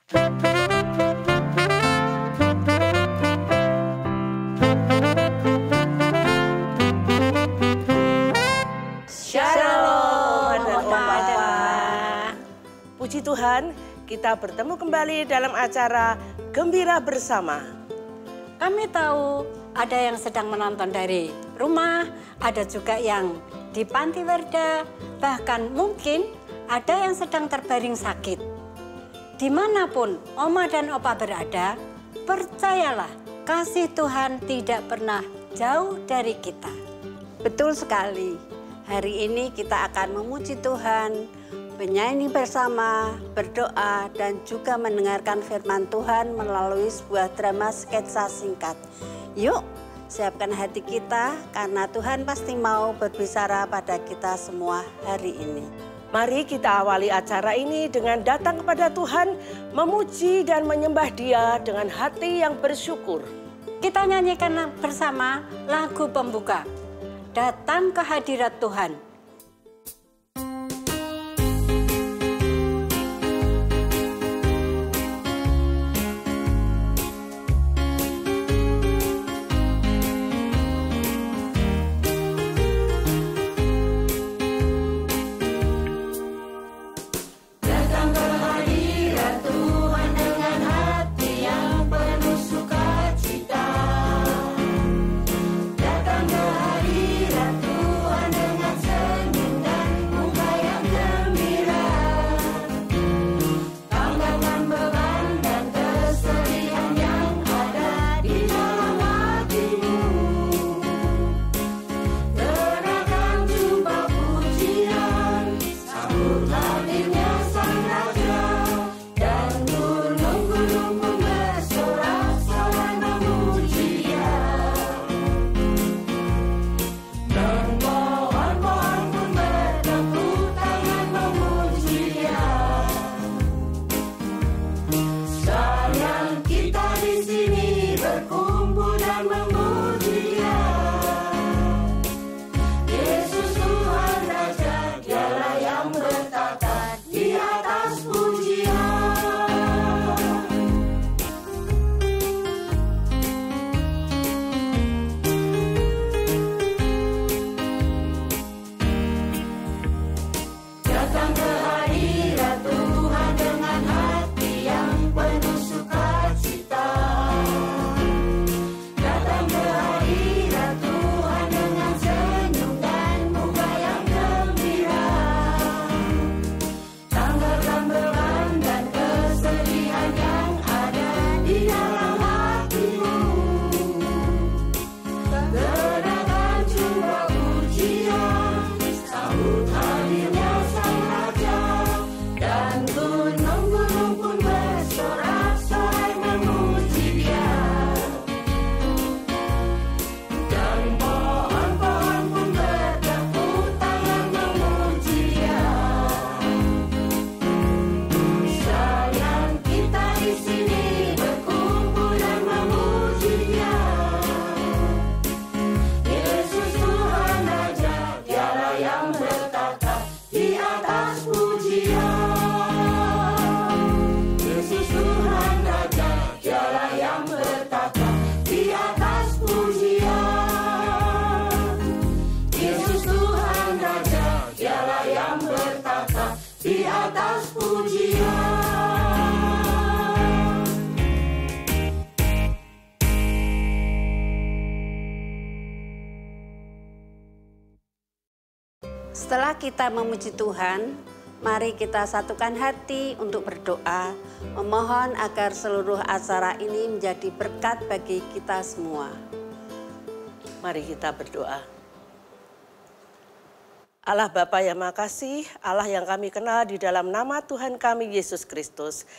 Shalom, puji Tuhan, kita bertemu kembali dalam acara Gembira Bersama. Kami tahu ada yang sedang menonton dari rumah, ada juga yang di panti werda, bahkan mungkin ada yang sedang terbaring sakit. Dimanapun Oma dan Opa berada, percayalah kasih Tuhan tidak pernah jauh dari kita. Betul sekali, hari ini kita akan memuji Tuhan, menyanyi bersama, berdoa, dan juga mendengarkan firman Tuhan melalui sebuah drama sketsa singkat. Yuk, siapkan hati kita karena Tuhan pasti mau berbicara pada kita semua hari ini. Mari kita awali acara ini dengan datang kepada Tuhan, memuji dan menyembah Dia dengan hati yang bersyukur. Kita nyanyikan bersama lagu pembuka, Datang ke Hadirat Tuhan. Setelah kita memuji Tuhan, mari kita satukan hati untuk berdoa, memohon agar seluruh acara ini menjadi berkat bagi kita semua. Mari kita berdoa. Allah Bapa yang Maha Kasih, Allah yang kami kenal di dalam nama Tuhan kami Yesus Kristus.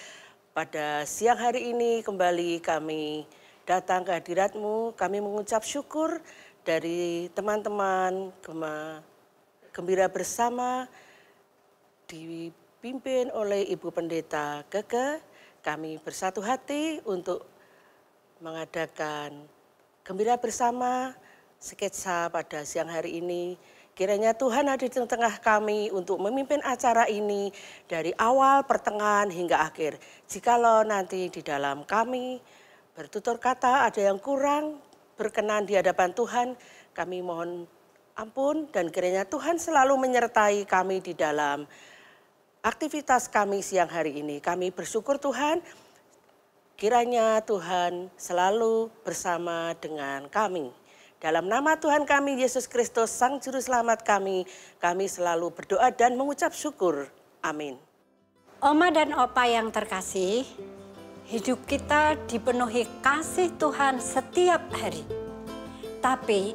Pada siang hari ini kembali kami datang ke hadirat-Mu, kami mengucap syukur dari teman-teman Gembira Bersama dipimpin oleh Ibu Pendeta Keke. Kami bersatu hati untuk mengadakan Gembira Bersama sketsa pada siang hari ini Kiranya Tuhan ada di tengah kami untuk memimpin acara ini dari awal, pertengahan, hingga akhir. Jikalau nanti di dalam kami bertutur kata ada yang kurang berkenan di hadapan Tuhan, kami mohon ampun dan kiranya Tuhan selalu menyertai kami di dalam aktivitas kami siang hari ini. Kami bersyukur Tuhan, kiranya Tuhan selalu bersama dengan kami. Dalam nama Tuhan kami, Yesus Kristus, Sang Juru Selamat kami selalu berdoa dan mengucap syukur. Amin. Oma dan Opa yang terkasih, hidup kita dipenuhi kasih Tuhan setiap hari. Tapi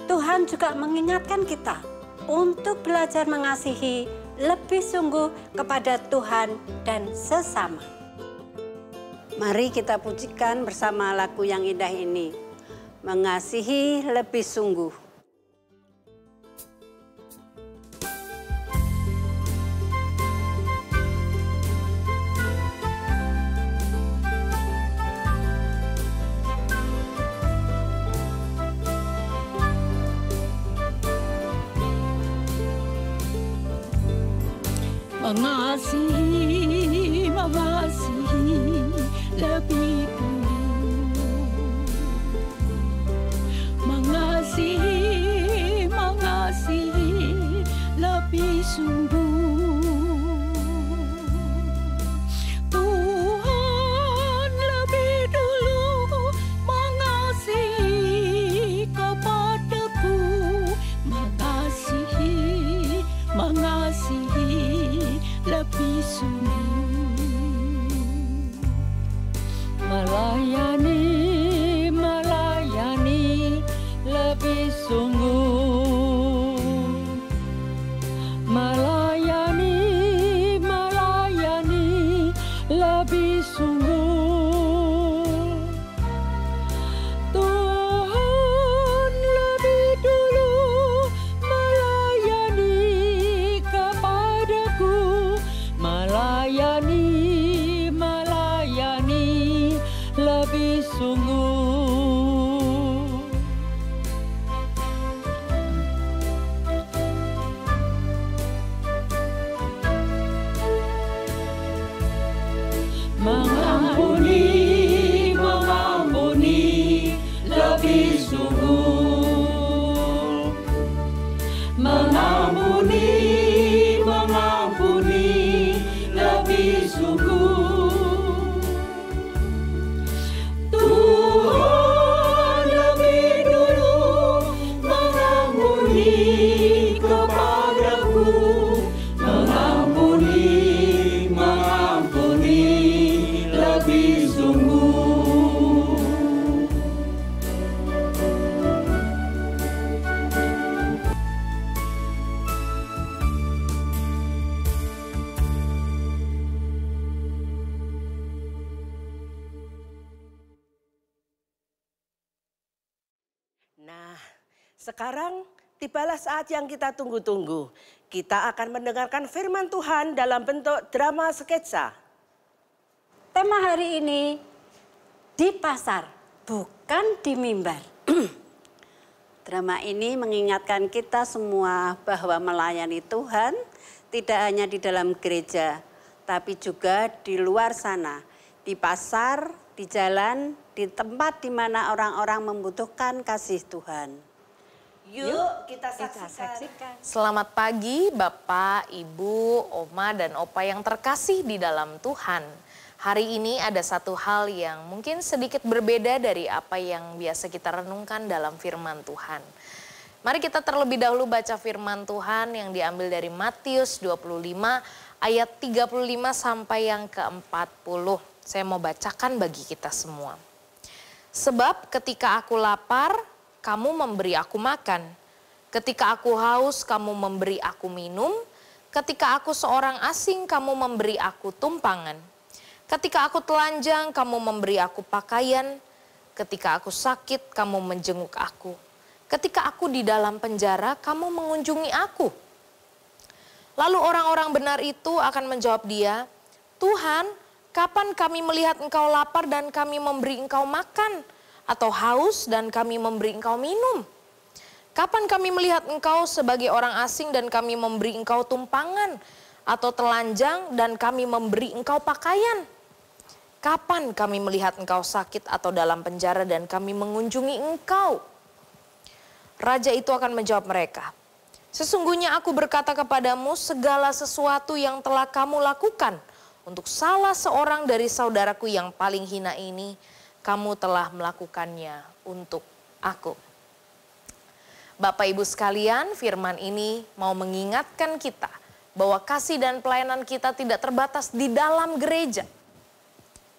Tuhan juga mengingatkan kita untuk belajar mengasihi lebih sungguh kepada Tuhan dan sesama. Mari kita pujikan bersama lagu yang indah ini. Mengasihi lebih sungguh. Mengasihi, mengasihi lebih dulu. Mengasihi, mengasihi lebih sungguh. Tuhan lebih dulu mengasihi kepadaku. Mengasihi, mengasihi lebih sungguh. Melayani, melayani lebih sungguh. Melayani, melayani lebih sungguh. Tuhan lebih dulu melayani kepadaku. Melayani, melayani lebih sungguh. Mengampuni, mengampuni lebih sungguh. Mengampuni, mengampuni lebih sungguh. Tuhan lebih dulu mengampuni kepadaku. Mengampuni, mengampuni lebih sungguh. Nah, sekarang tibalah saat yang kita tunggu-tunggu. Kita akan mendengarkan firman Tuhan dalam bentuk drama sketsa. Tema hari ini di pasar, bukan di mimbar. Drama ini mengingatkan kita semua bahwa melayani Tuhan tidak hanya di dalam gereja, tapi juga di luar sana, di pasar, di jalan, di tempat di mana orang-orang membutuhkan kasih Tuhan. Yuk kita saksikan. Selamat pagi Bapak, Ibu, Oma, dan Opa yang terkasih di dalam Tuhan. Hari ini ada satu hal yang mungkin sedikit berbeda dari apa yang biasa kita renungkan dalam firman Tuhan. Mari kita terlebih dahulu baca firman Tuhan yang diambil dari Matius 25 ayat 35 sampai yang ke-40. Saya mau bacakan bagi kita semua. Sebab ketika aku lapar, kamu memberi aku makan. Ketika aku haus, kamu memberi aku minum. Ketika aku seorang asing, kamu memberi aku tumpangan. Ketika aku telanjang, kamu memberi aku pakaian. Ketika aku sakit, kamu menjenguk aku. Ketika aku di dalam penjara, kamu mengunjungi aku. Lalu orang-orang benar itu akan menjawab dia, Tuhan, kapan kami melihat engkau lapar dan kami memberi engkau makan? Atau haus dan kami memberi engkau minum? Kapan kami melihat engkau sebagai orang asing dan kami memberi engkau tumpangan, atau telanjang dan kami memberi engkau pakaian? Kapan kami melihat engkau sakit atau dalam penjara dan kami mengunjungi engkau? Raja itu akan menjawab mereka, sesungguhnya aku berkata kepadamu, segala sesuatu yang telah kamu lakukan untuk salah seorang dari saudaraku yang paling hina ini, kamu telah melakukannya untuk aku. Bapak Ibu sekalian, firman ini mau mengingatkan kita bahwa kasih dan pelayanan kita tidak terbatas di dalam gereja.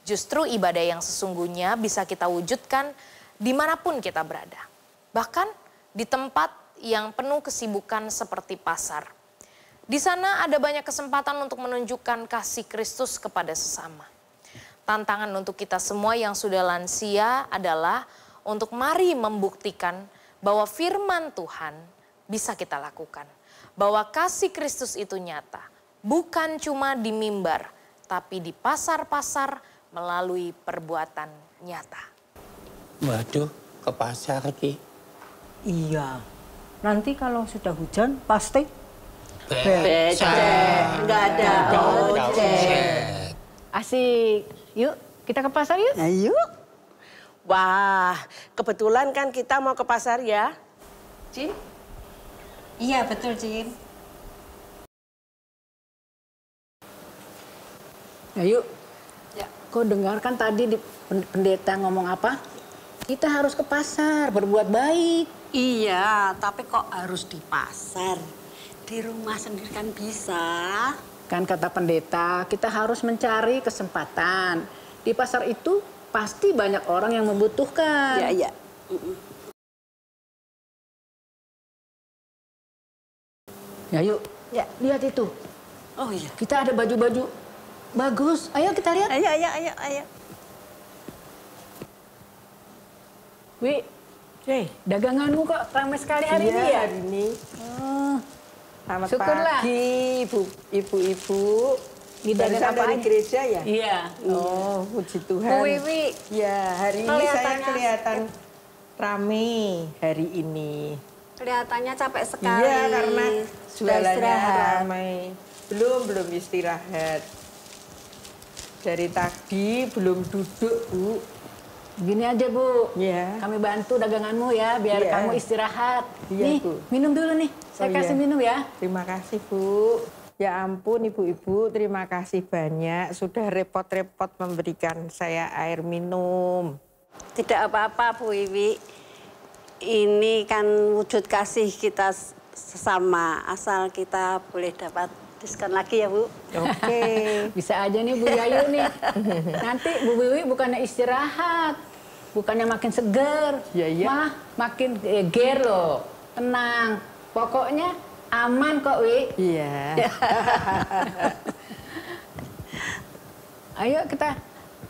Justru ibadah yang sesungguhnya bisa kita wujudkan dimanapun kita berada. Bahkan di tempat yang penuh kesibukan seperti pasar. Di sana ada banyak kesempatan untuk menunjukkan kasih Kristus kepada sesama. Tantangan untuk kita semua yang sudah lansia adalah untuk mari membuktikan bahwa firman Tuhan bisa kita lakukan. Bahwa kasih Kristus itu nyata. Bukan cuma di mimbar, tapi di pasar-pasar melalui perbuatan nyata. Waduh, ke pasar Ki. Iya, nanti kalau sudah hujan pasti Becek, nggak ada ojek. Asik. Yuk, kita ke pasar yuk. Ayo. Wah, kebetulan kan kita mau ke pasar ya. Cin? Iya betul, Cin. Ya yuk. Ya. Kau dengarkan tadi di pendeta ngomong apa? Kita harus ke pasar, berbuat baik. Iya, tapi kok harus di pasar? Di rumah sendiri kan bisa. Kan kata pendeta, kita harus mencari kesempatan. Di pasar itu pasti banyak orang yang membutuhkan. Iya, iya. Ya yuk, Ya. lihat itu. Oh iya. Kita ada baju-baju bagus. Ayo kita lihat. Ayo, ayo, ayo, ayo. Wi, daganganmu kok ramai sekali hari ini ya? hari ini. Selamat Syukurlah. pagi, ibu-ibu. Di dagang apa dari aja? gereja ya? Iya. Oh, puji Tuhan. Bu Wiwi, Ya, hari ini saya kelihatannya- kelihatan rame hari ini. kelihatannya capek sekali. Iya, karena sudah jualannya istirahat. ramai. Belum istirahat. Dari tadi belum duduk, Bu. Gini aja Bu, Iya. kami bantu daganganmu ya, biar Iya. kamu istirahat. Iya, nih, Bu. minum dulu nih, saya Oh, kasih iya. minum ya. Terima kasih, Bu. Ya ampun, ibu-ibu, terima kasih banyak. Sudah repot-repot memberikan saya air minum. Tidak apa-apa Bu Wiwi. Ini kan wujud kasih kita sesama. Asal kita boleh dapat diskon lagi ya Bu. Oke. Bisa aja nih Bu Yayu nih. Nanti Bu Wiwi bukannya istirahat, bukannya makin seger, Iya, iya. malah makin ger loh. Tenang, pokoknya aman kok Wi. Iya. Ayo kita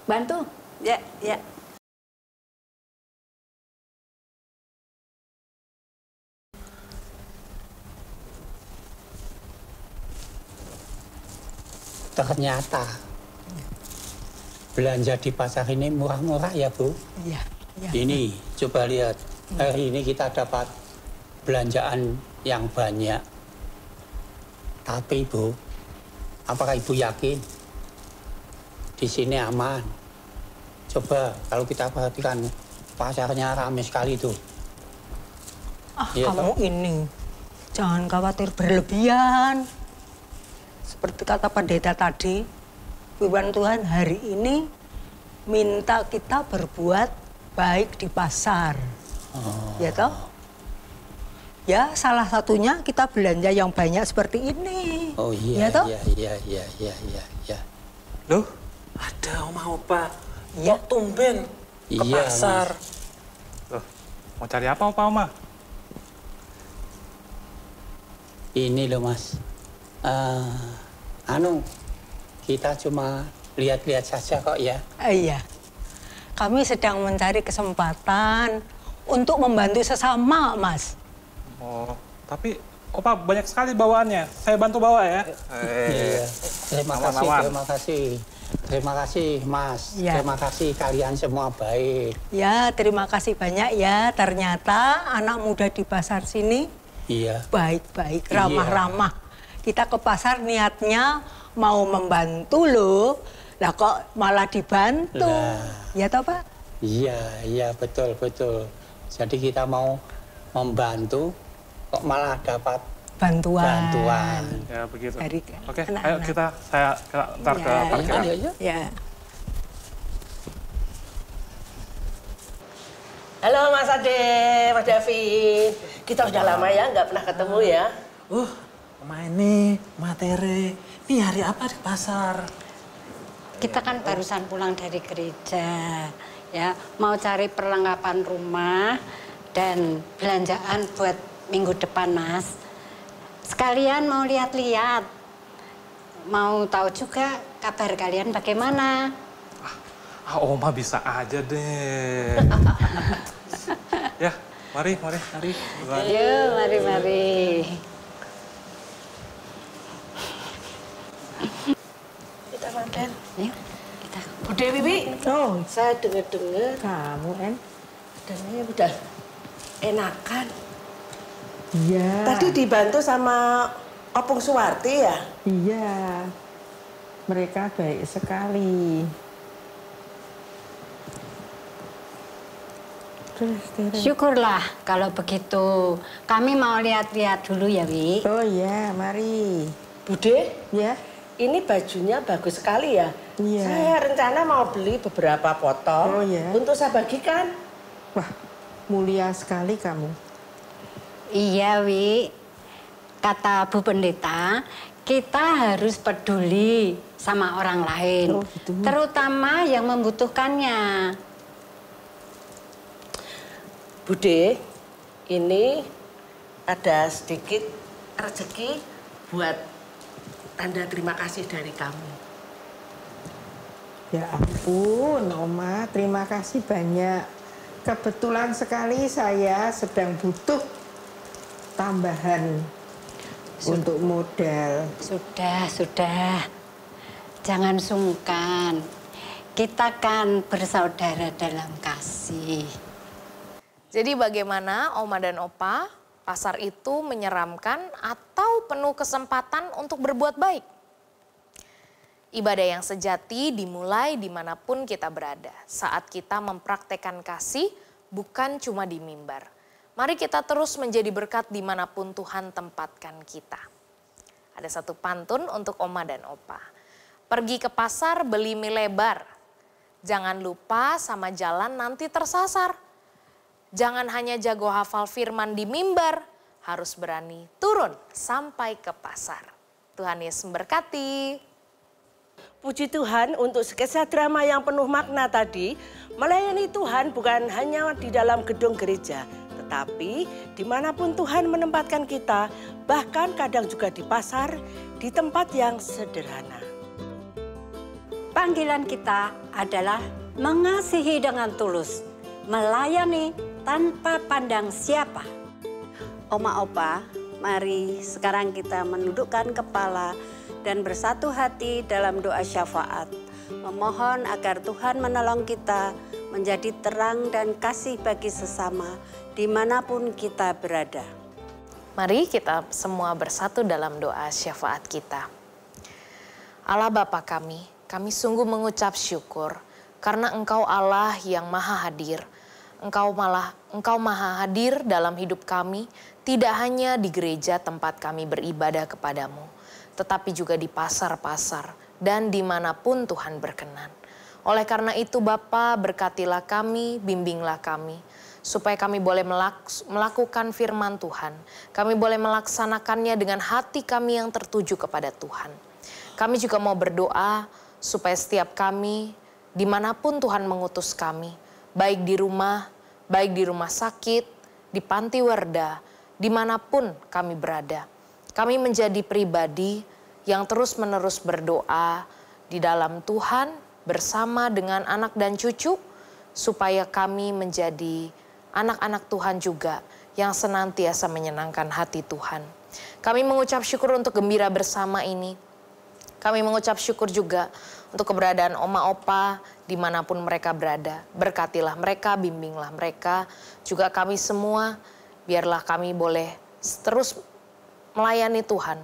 bantu. Ya, ya. Ternyata belanja di pasar ini murah-murah ya Bu. Iya. Ini coba lihat, hari ini kita dapat belanjaan yang banyak. Tapi Bu, apakah Ibu yakin di sini aman? Coba kalau kita perhatikan pasarnya ramai sekali tuh. Iya, Kamu ini jangan khawatir berlebihan. Seperti kata pendeta tadi, firman Tuhan hari ini minta kita berbuat baik di pasar. Ya toh? Ya salah satunya kita belanja yang banyak seperti ini. Oh iya, Ya toh? iya. Loh, ada oma-opa. Iya. Kok tumben ke Iya, pasar? Loh, mau cari apa opa-oma? Ini loh Mas, kita cuma lihat-lihat saja kok ya. Iya. Kami sedang mencari kesempatan untuk membantu sesama, Mas. Oh, tapi opa banyak sekali bawaannya. Saya bantu bawa ya. Iya. Terima kasih, Aman-aman. terima kasih. Terima kasih Mas, Ya. terima kasih kalian semua baik. Ya, terima kasih banyak ya. Ternyata anak muda di pasar sini Iya. baik-baik, Iya. ramah-ramah. Kita ke pasar niatnya mau membantu loh. Lah kok malah dibantu. Lah. Ya toh Pak? Iya, betul. Jadi kita mau membantu, kok malah dapat bantuan. Ya begitu. Dari Oke, ayo anak-anak. saya ntar ke Ya, parkiran. Ya. Halo Mas Ade, Mas David. Kita sudah lama ya nggak pernah ketemu ya. Oma ini, materi. Ini hari apa di pasar? Kita kan barusan pulang dari gereja, ya mau cari perlengkapan rumah dan belanjaan buat minggu depan, Mas. Sekalian mau lihat-lihat, mau tahu juga kabar kalian bagaimana. Oma bisa aja deh. Ya, mari. Ayo, mari. Kita makan. Yuk, kita. Bu Dewi, Bi. Oh, Saya dengar kamu En? badannya udah enakan. Iya. Tadi dibantu sama Opung Suwarti ya? Iya. Mereka baik sekali. Syukurlah kalau begitu. Kami mau lihat-lihat dulu ya, Wi. Oh iya, mari. Bude, Ya. ini bajunya bagus sekali ya. Iya. Saya rencana mau beli beberapa potong Oh, iya. untuk saya bagikan. Wah, mulia sekali kamu. Iya, Wi. Kata Bu Pendeta, kita harus peduli sama orang lain. Oh, gitu. Terutama yang membutuhkannya. Bude, ini ada sedikit rezeki buat tanda terima kasih dari kamu. Ya ampun, Oma. Terima kasih banyak. Kebetulan sekali saya sedang butuh tambahan untuk modal. Sudah. Jangan sungkan. Kita kan bersaudara dalam kasih. Jadi bagaimana Oma dan Opa, pasar itu menyeramkan atau penuh kesempatan untuk berbuat baik? Ibadah yang sejati dimulai dimanapun kita berada. Saat kita mempraktekkan kasih, bukan cuma di mimbar. Mari kita terus menjadi berkat dimanapun Tuhan tempatkan kita. Ada satu pantun untuk Oma dan Opa. Pergi ke pasar beli mie lebar. Jangan lupa sama jalan nanti tersasar. Jangan hanya jago hafal firman di mimbar, harus berani turun sampai ke pasar. Tuhan Yesus memberkati. Puji Tuhan untuk sketsa drama yang penuh makna tadi. Melayani Tuhan bukan hanya di dalam gedung gereja, tetapi dimanapun Tuhan menempatkan kita, bahkan kadang juga di pasar, di tempat yang sederhana. Panggilan kita adalah mengasihi dengan tulus, melayani tanpa pandang siapa. Oma Opa, mari sekarang kita menundukkan kepala dan bersatu hati dalam doa syafaat. Memohon agar Tuhan menolong kita menjadi terang dan kasih bagi sesama dimanapun kita berada. Mari kita semua bersatu dalam doa syafaat kita. Allah Bapa kami sungguh mengucap syukur karena Engkau Allah yang maha hadir. Engkau maha hadir dalam hidup kami, tidak hanya di gereja tempat kami beribadah kepadamu, tetapi juga di pasar-pasar dan dimanapun Tuhan berkenan. Oleh karena itu Bapa, berkatilah kami, bimbinglah kami, supaya kami boleh melakukan firman Tuhan. Kami boleh melaksanakannya dengan hati kami yang tertuju kepada Tuhan. Kami juga mau berdoa supaya setiap kami, dimanapun Tuhan mengutus kami, baik di rumah sakit, di panti werda, dimanapun kami berada. Kami menjadi pribadi yang terus-menerus berdoa di dalam Tuhan bersama dengan anak dan cucu, supaya kami menjadi anak-anak Tuhan juga yang senantiasa menyenangkan hati Tuhan. Kami mengucap syukur untuk gembira bersama ini. Kami mengucap syukur juga untuk keberadaan Oma Opa dimanapun mereka berada. Berkatilah mereka, bimbinglah mereka, juga kami semua, biarlah kami boleh terus melayani Tuhan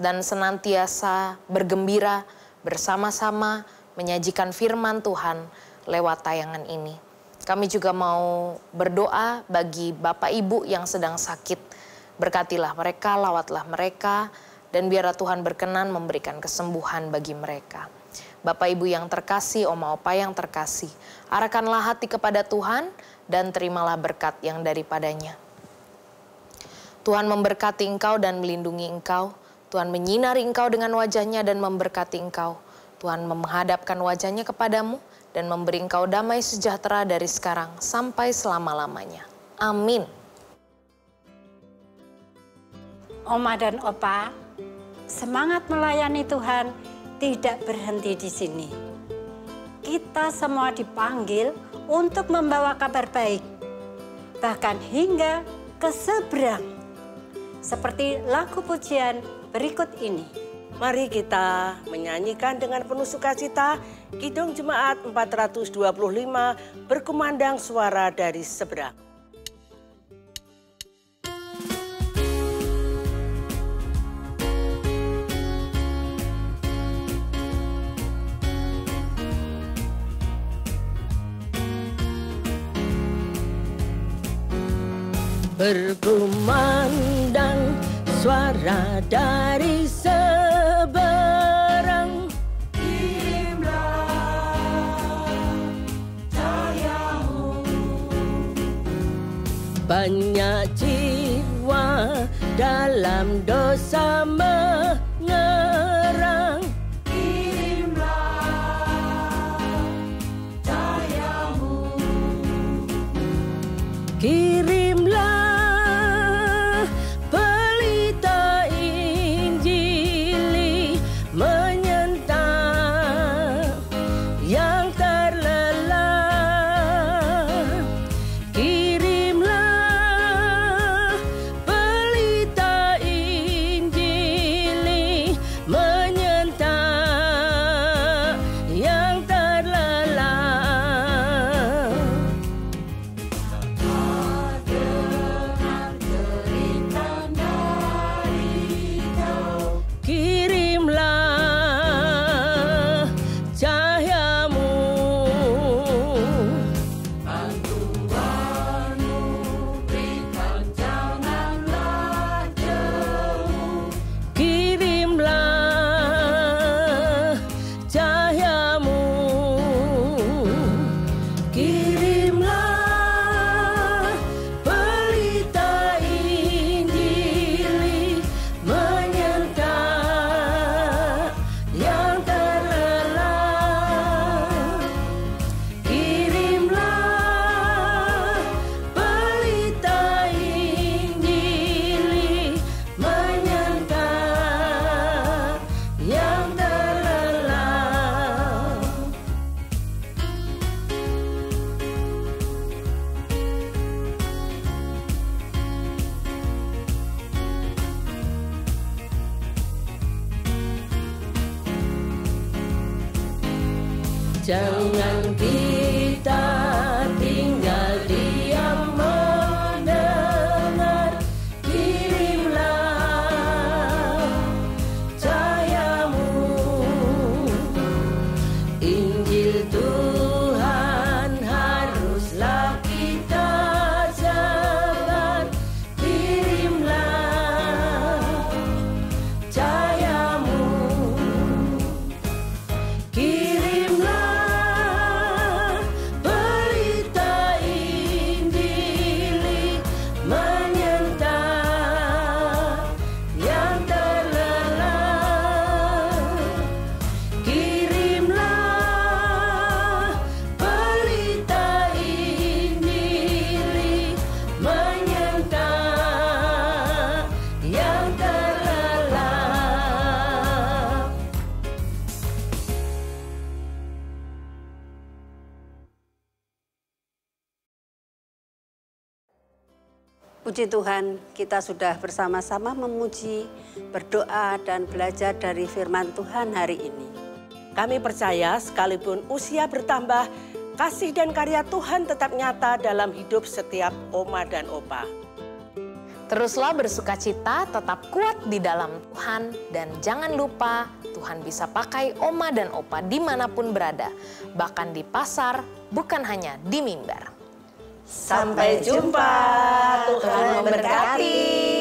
dan senantiasa bergembira bersama-sama menyajikan firman Tuhan lewat tayangan ini. Kami juga mau berdoa bagi Bapak Ibu yang sedang sakit. Berkatilah mereka, lawatlah mereka, dan biarlah Tuhan berkenan memberikan kesembuhan bagi mereka. Bapak Ibu yang terkasih, Oma Opa yang terkasih, arahkanlah hati kepada Tuhan dan terimalah berkat yang daripadanya. Tuhan memberkati engkau dan melindungi engkau. Tuhan menyinari engkau dengan wajahnya dan memberkati engkau. Tuhan menghadapkan wajahnya kepadamu dan memberi engkau damai sejahtera dari sekarang sampai selama-lamanya. Amin. Oma dan Opa, semangat melayani Tuhan tidak berhenti di sini. Kita semua dipanggil untuk membawa kabar baik, bahkan hingga ke seberang. Seperti lagu pujian berikut ini. Mari kita menyanyikan dengan penuh sukacita Kidung Jemaat 425 berkumandang suara dari seberang. Berkumandang suara dari seberang, kirimlah cahayamu. Banyak jiwa dalam dosa mengerang, kirimlah cahayamu. Kirimlah jangan kita tinggal diam mendengar. Kirimlah cahayamu, Injil Tuhan haruslah kita sebar. Kirimlah cahayamu, kirimlah Puji Tuhan, kita sudah bersama-sama memuji, berdoa, dan belajar dari firman Tuhan hari ini. Kami percaya sekalipun usia bertambah, kasih dan karya Tuhan tetap nyata dalam hidup setiap Oma dan Opa. Teruslah bersukacita, tetap kuat di dalam Tuhan, dan jangan lupa Tuhan bisa pakai Oma dan Opa dimanapun berada, bahkan di pasar, bukan hanya di mimbar. Sampai jumpa, Tuhan memberkati.